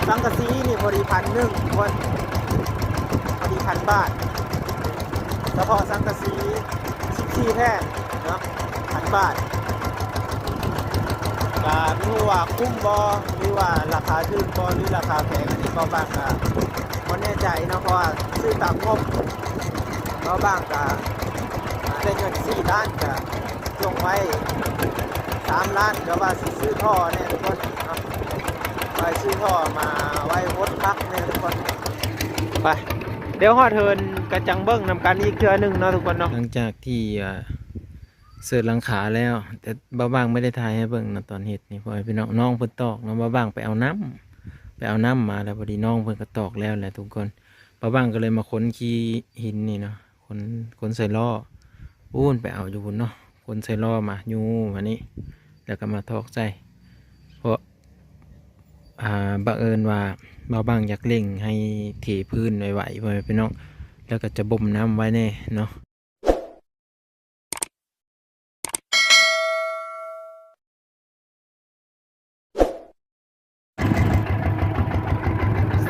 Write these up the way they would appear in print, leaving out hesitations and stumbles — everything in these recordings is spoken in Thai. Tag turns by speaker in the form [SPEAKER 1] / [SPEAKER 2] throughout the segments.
[SPEAKER 1] สังกะสีนี่พอดี1,100คนพอดี1,000 บาทเฉพาะสังกะสี14แท่งเนาะ1,000 บาทก็ไม่รู้ว่าคุ้มบอหรือว่าราคาถูกบอหรือราคาแพงอันนี้ก็บางก็ไม่แน่ใจเนาะเพราะว่าซื้อตามงบก็บางก็ได้เงิน4 ล้านก็ลงไว้3 ล้านก็ว่าซื้อท่อเนี่ยทุกคนเนาะไปซื้อท่อมาไว้วดพักเนี่ยทุกคนไปเดี๋ยวฮอดเทินกระจังเบิ้งนำกันอีกเทื่อนึงเนาะทุกคนเนาะหลังจากที่เสิร์ฟหลังขาแล้วแต่บ้าบางไม่ได้ถ่ายให้เบิ่งนะตอนเฮ็ดนี่พอพี่น้องเพิ่นตอกเนาะบ้าบางไปเอาน้ำมาแล้วพอดีน้องเพิ่นก็ตอกแล้วแหละทุกคนบ้าบางก็เลยมาค้นขี้หินนี่เนาะค้นใส่ล้ออู้นไปเอาอยู่พุ่นเนาะค้นใส่ล้อมายูมานี่แล้วก็มาตอกใส่เพราะบังเอิญว่าบ้าบางอยากเล่งให้เทพื้นไหวๆพอพี่น้องแล้วก็จะบ่มน้ำไว้แน่เนาะ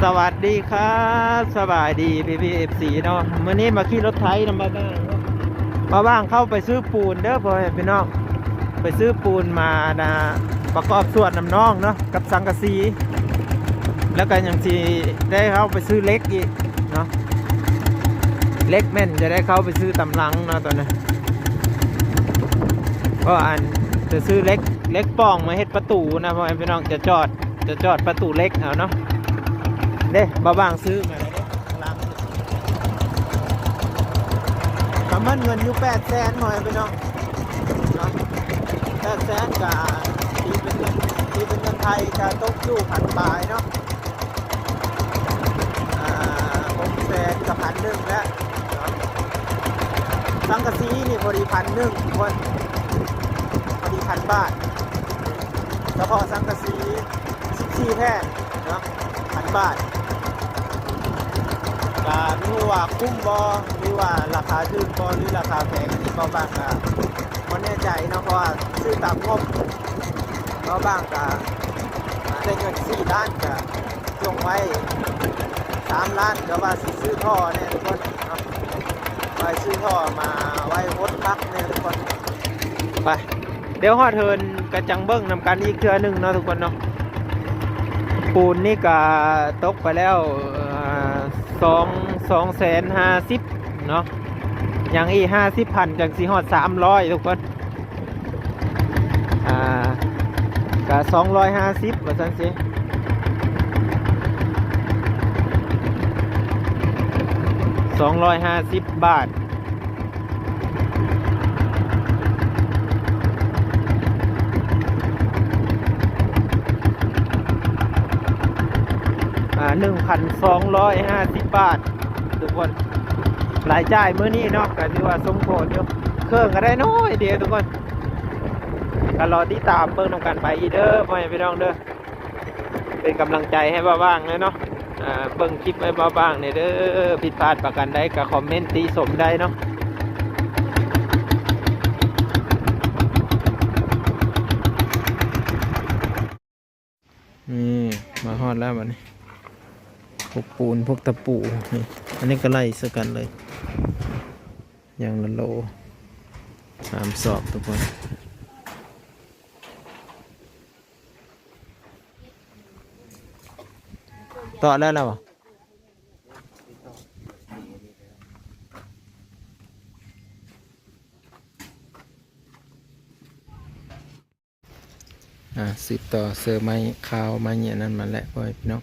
[SPEAKER 1] สวัสดีครับสบายดีพี่เอฟซีเนาะวันนี้มาขี่รถไถนำมาบ้างเข้าไปซื้อปูนเด้อพ่อพี่น้องไปซื้อปูนมานะประกอบส่วนน้ำน้องเนาะกับสังกะสีแล้วก็ยังสีได้เข้าไปซื้อเล็กอีกเนาะเล็กแม่นจะได้เข้าไปซื้อตำลังเนาะตอนนี้ก็อันจะซื้อเล็กป้องมาเฮ็ดประตูนะพ่อพี่น้องจะจอดประตูเล็กเอาเนาะเด้บ้างซื้อมาเลยหลังประมาณเงินอยู่800,000หน่อยไปเนาะ800,000กับตีเป็นเงินไทยจะตกอยู่1,000 บาทเนาะ600,000กับ1,100แล้วสังกะสีนี่พอดี1,100คนพอดี1,000 บาทเฉพาะสังกะสี14แท่งเนาะ1,000 บาทก็ไม่รู้ว่าคุ้มบอหรือว่าราคาถูกบอหรือราคาแพงอันนี้ก็บางก็ไม่แน่ใจเนาะเพราะว่าซื้อตามงบก็บางก็ได้เงิน4 ล้านก็ลงไว้3 ล้านก็ว่าซื้อท่อเนี่ยทุกคนเนาะไปซื้อท่อมาไว้วดพักเนี่ยทุกคนไปเดี๋ยวฮอดเทินกระจังเบิ้งนำกันอีกเทื่อนึงเนาะทุกคนเนาะปูนนี่ก็ตกไปแล้ว250,000เนาะอย่างอี50,000จังสิฮอด300ทุกคนก็250ว่าซั่นสิ250 บาท1,250 บาททุกคนรายจ่ายมื้อนี้เนาะก็ถือว่าสมโภชอยู่เครื่องก็ได้น้อยเดียวทุกคนก็รอติดตามเบิ่งนำกันไปอีเด้อพ่อแม่พี่น้องเด้อเป็นกำลังใจให้บ้างๆเลยเนาะเบิ่งคลิปไว้บ้างเนี่ยเด้อผิดพลาดประกันใดก็คอมเมนต์ติชมได้เนาะนี่มาฮอดแล้วบัดนี้พวกปูนพวกตะปูนี่อันนี้ก็ไล่สกันเลยอย่างละโล3 สอบทุกคนต่อแล้วเหรอสืบต่อเสือไม้ขาวไม้เนี่ยนั่นมาแล้วพ่อพี่น้อง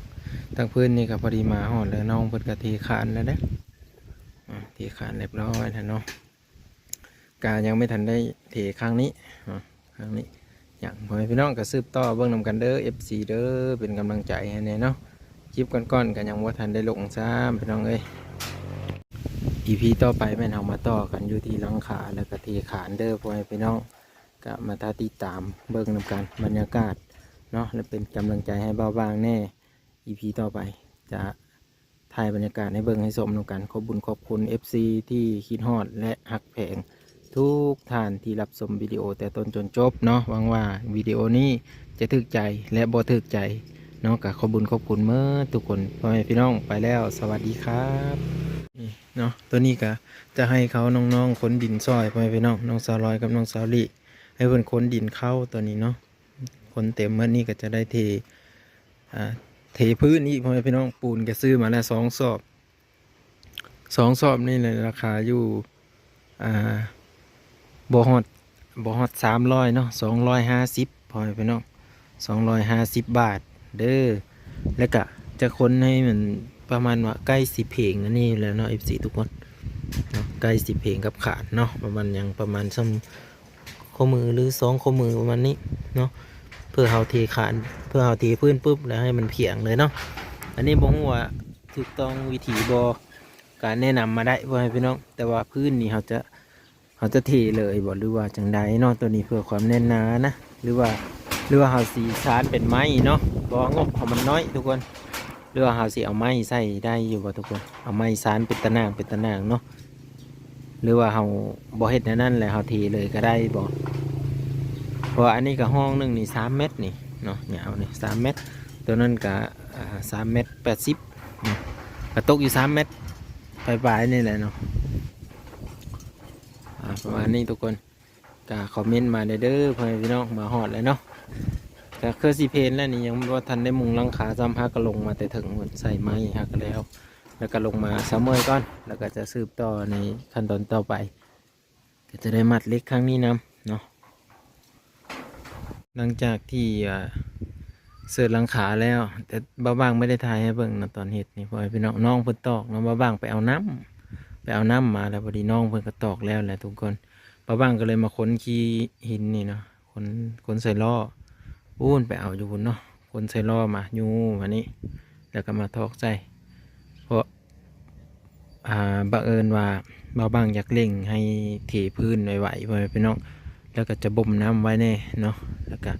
[SPEAKER 1] ทางพื้นนี่ก็พอดีมาหอดแล้วน้องเพิ่นก็ทีขานแล้วเด้ทีขานเรียบร้อยนะเนาะกายังไม่ทันได้เทครั้งนี้อย่างพ่อพี่น้องก็สืบต่อเบิ่งนำกันเด้อ FC เด้อเป็นกำลังใจให้แน่เนาะคลิปก่อนๆก็ยังว่าทันได้ลงซ้ำพี่น้องเอ้ย EP ต่อไปแม่นเอามาต่อกันอยู่ที่หลังคาแล้วก็ทีขานเด้อพ่อพี่น้องก็มาติดตามเบิ่งนำกันบรรยากาศเนาะและเป็นกำลังใจให้เบาบางแน่ EP ต่อไปจะถ่ายบรรยากาศให้เบิ่งให้ชมนำกันขอบคุญขอบคุณ FC ที่คิดฮอดและหักแพงทุกท่านที่รับชมวิดีโอแต่ต้นจนจบเนาะหวังว่าวิดีโอนี้จะถึกใจและบ่ถึกใจ เนาะก็ขอบคุญขอบคุณเมื่อทุกคนพ่อแม่พี่น้องไปแล้วสวัสดีครับนี่เนาะตัวนี้ก็จะให้เขาน้องๆขนดินซอยพ่อแม่พี่น้องน้องสาวลอยกับน้องสาวลี่ให้เพิ่นขนดินเข้าตัวนี้เนาะขนเต็มเมื่อนี้ก็จะได้อ่าเทพื้นนี่พ่อแม่พี่น้องปูนก็ซื้อมาแล้ว2 สอบนี่เลยราคาอยู่อ่าบ่ฮอด300เนาะ250พ่อแม่พี่น้อง250 บาทเด้อแล้วก็จะค้นให้มันประมาณว่าใกล้10เพลงอันนี้แล้วเนาะ FC ทุกคนเนาะใกล้10เพลงกับขาดเนาะประมาณยังประมาณซ้ำข้อมือหรือ2ข้อมือประมาณนี้เนาะเพื่อเฮาเทขาดเพื่อเฮาเทพื้นปุ๊บแล้วให้มันเพียงเลยเนาะอันนี้บ่ฮู้ว่าถูกต้องวิธีบ่การแนะนำมาได้พ่อแม่พี่น้องแต่ว่าพื้นนี่เขาจะเทเลยบ่หรือว่าจังใดเนาะตัวนี้เพื่อความแน่นหนานะหรือว่าเขาสีชาร์จเป็นไม้เนาะบ่งบของมันน้อยทุกคนหรือว่าเขาสีเอาไม้ใส่ได้อยู่บ่ทุกคนเอาไม้ชาร์จเป็นตะนางเนาะหรือว่าเขาบ่เฮ็ดแนวนั้นแหละเขาเทเลยก็ได้บ่เพราะอันนี้ก็ห้องนึงนี่3 เมตรนี่เนาะยาวนี่3 เมตรตัวนั้นก็3 เมตร 80เนาะก็ตกอยู่3 เมตรปลายๆนี่แหละเนาะประมาณนี้ทุกคนก็คอมเมนต์มาเด้อพ่อแม่พี่น้องมาฮอดแล้วเนาะก็คือสีเพนแล้วนี่ยังว่าทันได้มุงหลังคาซ้ำฮักก็ลงมาแต่ถึงใส่ไม้ฮักก็แล้วก็ลงมาซ้ำเมยก่อนแล้วก็จะสืบต่อในขั้นตอนต่อไปก็จะได้มัดเล็กครั้งนี้นำเนาะหลังจากที่เสิร์ฟหลังขาแล้วแต่บ้าบางไม่ได้ถ่ายให้เบิ่งนะตอนเห็ดนี่พ่อแม่พี่น้องเพิ่นตอกน้องบ้าบางไปเอาน้ำมาแล้วพอดีน้องเพิ่นก็ตอกแล้วแหละทุกคนป้าบ้างก็เลยมาค้นขี้หินนี่เนาะค้นใส่ล้ออู้นไปเอาอยู่พุ่นเนาะค้นใส่ล้อมายูมานี่แล้วก็มาทอกใส่เพราะบังเอิญว่าป้าบ้างอยากเล่งให้เทพื้นไหวๆไปน้องแล้วก็จะบ่มน้ำไว้แน่เนาะแล้วก็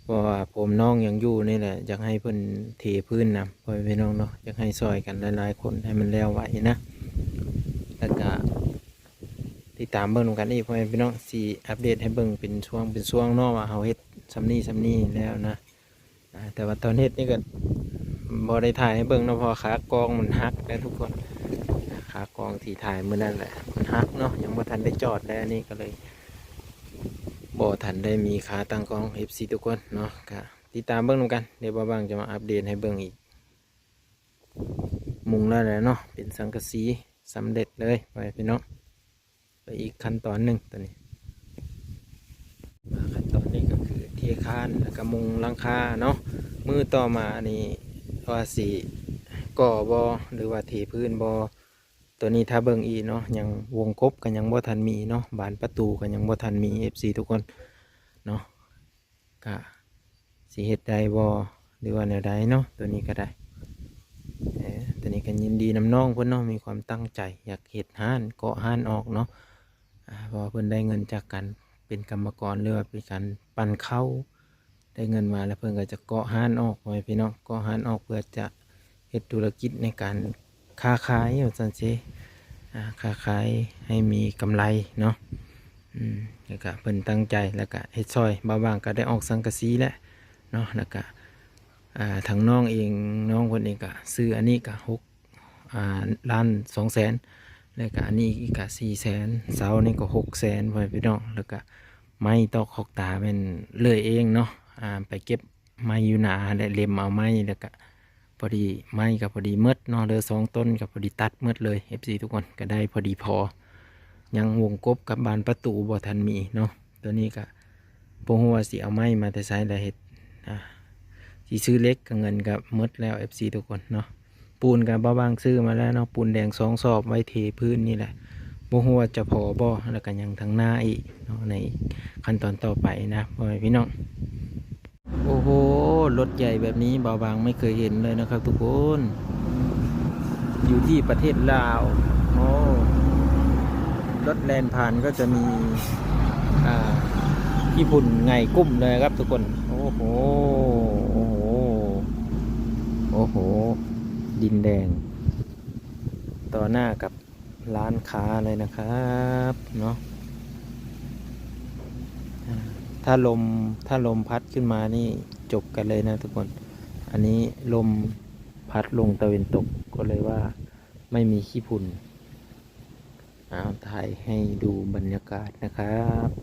[SPEAKER 1] เพราะว่าผมน้องยังอยู่นี่แหละอยากให้เพิ่นเทพื้นนะไปน้องเนาะอยากให้ซอยกันหลายๆคนให้มันแล้วไหวนะแล้วก็ติดตามเบิ่งกันอีกพ่อแม่พี่น้องสีอัปเดตให้เบิ่งเป็นช่วงเนาะว่าเฮาเฮ็ดซำนี้แล้วนะแต่ว่าตอนเฮ็ดนี่ก็บ่ได้ถ่ายให้เบิ่งเนาะเพราะขากองมันหักแล้วทุกคนขากองที่ถ่ายมื้อนั้นแหละมันหักเนาะยังบ่ทันได้จอดแล้วนี่ก็เลยบ่ทันได้มีขาตั้งกอง FC ทุกคนเนาะก็ติดตามเบิ่งนำกันเดี๋ยวบ่บางจะมาอัปเดตให้เบิ่งอีกมุงแล้วแหละเนาะเป็นสังกะสีสำเร็จเลยพ่อแม่พี่น้องไปอีกขั้นตอนหนึ่งตัวนี้ขั้นตอนนี้ก็คือเทคานแล้วก็มุงหลังคาเนาะมือต่อมานี่ว่าสีก่อบอหรือว่าเทพื้นบอตัวนี้ถ้าเบิ่งอีเนาะยังวงกบกันยังบ่ทันมีเนาะบานประตูกันยังบ่ทันมี FC ทุกคนเนาะก็สีเฮ็ดได้บอหรือว่าแนวใดเนาะตัวนี้ก็ได้ตัวนี้ก็ยินดีน้ำน้องเพื่อนเนาะมีความตั้งใจอยากเฮ็ดห้านเกาะห้านออกเนาะเพราะเพื่อนได้เงินจากการเป็นกรรมกรหรือว่าเป็นการปั่นเข้าได้เงินมาแล้วเพื่อนก็จะเกาะห้านออกไว้พี่น้องเกาะห้านออกเพื่อจะเฮ็ดธุรกิจในการค้าขายอย่างนั้นสิค้าขายให้มีกำไรเนาะแล้วก็เพิ่นตั้งใจแล้วก็เฮ็ดซอยบางก็ได้ออกสังกะสีแล้วเนาะแล้วก็ทางน้องเองน้องคนเองก็ซื้ออันนี้ก็6,200,000แล้วก็อันนี้อีกก็400,000เสานี่ก็600,000ไปพี่น้องแล้วก็ไม้ตอกขอกตาเป็นเลื่อยเองเนาะไปเก็บไม้อยู่หนาและเล็มเอาไม้แล้วก็พอดีไม้กับพอดีมืดเนาะเหลือ2 ต้นกับพอดีตัดมืดเลย FC ทุกคนก็ได้พอดีพอยังวงกบกับบานประตูบ่ทันมีเนาะตัวนี้ก็บ่ฮู้ว่าสิเอาไม้มาแต่ไสแล้วเฮ็ดที่ซื้อเล็กกับเงินกับมืดแล้ว FC ทุกคนเนาะปูนกับบ้างซื้อมาแล้วเนาะปูนแดง2 สอบไว้เทพื้นนี่แหละบ่ฮู้ว่าจะพอบ่แล้วก็ยังทางหน้าอีกเนาะในขั้นตอนต่อไปนะพ่อแม่พี่น้องโอ้โหรถใหญ่แบบนี้บางไม่เคยเห็นเลยนะครับทุกคนอยู่ที่ประเทศลาวโอ้รถแล่นผ่านก็จะมีญี่ปุ่นไงกุ้มเลยครับทุกคนโอ้โหดินแดงต่อหน้ากับร้านค้าเลยนะครับเนาะถ้าลมพัดขึ้นมานี่จบกันเลยนะทุกคน อันนี้ลมพัดลงตะวันตกก็เลยว่าไม่มีขี้ฝุ่นถ่ายให้ดูบรรยากาศนะครับ